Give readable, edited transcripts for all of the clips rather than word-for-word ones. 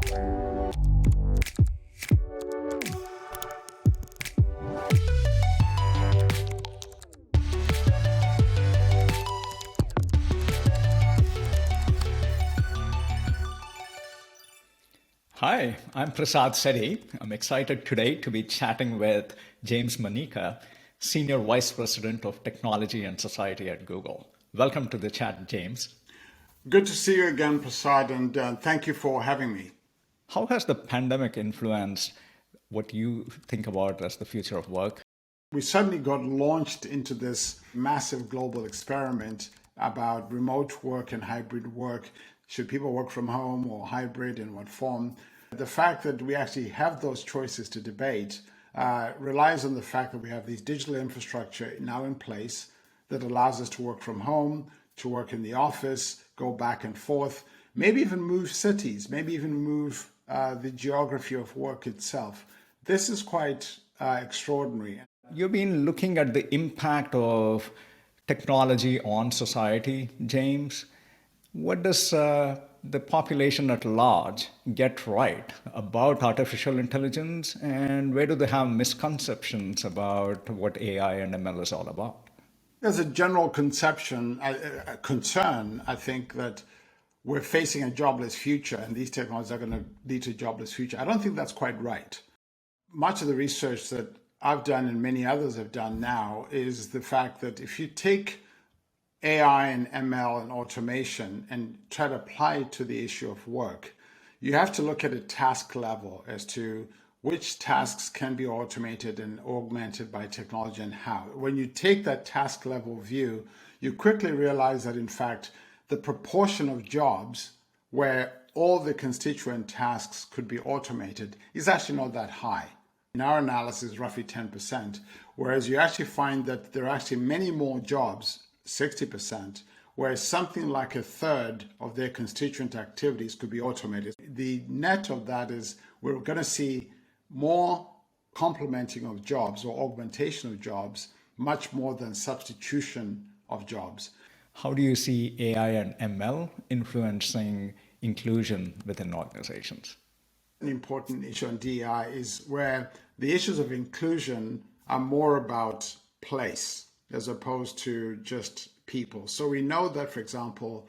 Hi, I'm Prasad Setty. I'm excited today to be chatting with James Manyika, Senior Vice President of Technology and Society at Google. Welcome to the chat, James. Good to see you again, Prasad, and thank you for having me. How has the pandemic influenced what you think about as the future of work? We suddenly got launched into this massive global experiment about remote work and hybrid work. Should people work from home or hybrid, in what form? The fact that we actually have those choices to debate relies on the fact that we have these digital infrastructure now in place that allows us to work from home, to work in the office, go back and forth, maybe even move cities, maybe even move the geography of work itself. This is quite extraordinary. You've been looking at the impact of technology on society, James. What does the population at large get right about artificial intelligence, and where do they have misconceptions about what AI and ML is all about? There's a general concern, I think, that we're facing a jobless future and these technologies are going to lead to a jobless future. I don't think that's quite right. Much of the research that I've done and many others have done now is the fact that if you take AI and ML and automation and try to apply it to the issue of work, you have to look at a task level as to which tasks can be automated and augmented by technology and how. When you take that task level view, you quickly realize that in fact, the proportion of jobs where all the constituent tasks could be automated is actually not that high. In our analysis, roughly 10%, whereas you actually find that there are actually many more jobs, 60%, whereas something like a third of their constituent activities could be automated. The net of that is we're going to see more complementing of jobs or augmentation of jobs, much more than substitution of jobs. How do you see AI and ML influencing inclusion within organizations? An important issue on DEI is where the issues of inclusion are more about place as opposed to just people. So we know that, for example,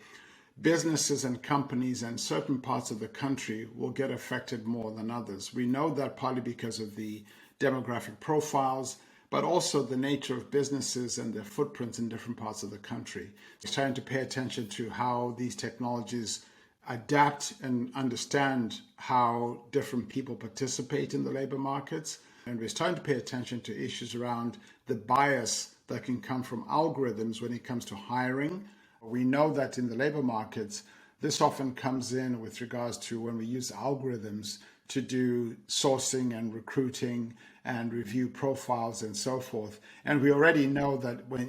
businesses and companies in certain parts of the country will get affected more than others. We know that partly because of the demographic profiles, but also the nature of businesses and their footprints in different parts of the country. It's trying to pay attention to how these technologies adapt and understand how different people participate in the labor markets. And we're starting to pay attention to issues around the bias that can come from algorithms when it comes to hiring. We know that in the labor markets, this often comes in with regards to when we use algorithms to do sourcing and recruiting and review profiles and so forth. And we already know that when,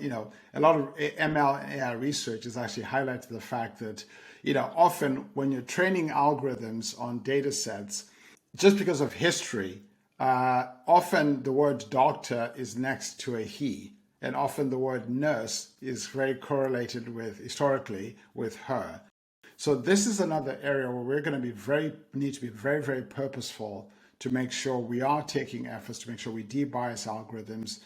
a lot of ML and AI research has actually highlighted the fact that, often when you're training algorithms on data sets, just because of history, often the word doctor is next to a he. And often the word nurse is very correlated with, historically, with her. So this is another area where we're going to need to be very, very purposeful to make sure we are taking efforts to make sure we de-bias algorithms.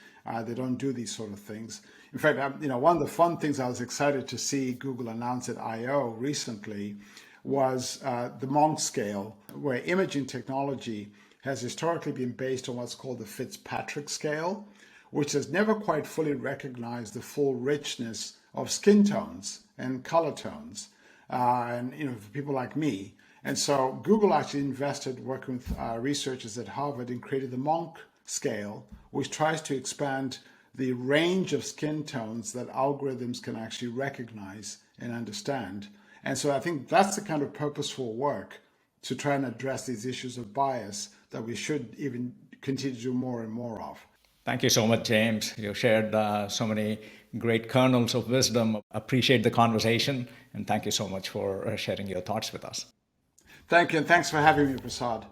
They don't do these sort of things. In fact, one of the fun things I was excited to see Google announce at I/O recently was the Monk scale, where imaging technology has historically been based on what's called the Fitzpatrick scale, which has never quite fully recognized the full richness of skin tones and color tones, for people like me. And so Google actually invested working with researchers at Harvard and created the Monk scale, which tries to expand the range of skin tones that algorithms can actually recognize and understand. And so I think that's the kind of purposeful work to try and address these issues of bias that we should even continue to do more and more of. Thank you so much, James. You shared so many great kernels of wisdom. Appreciate the conversation, and thank you so much for sharing your thoughts with us. Thank you, and thanks for having me, Prasad.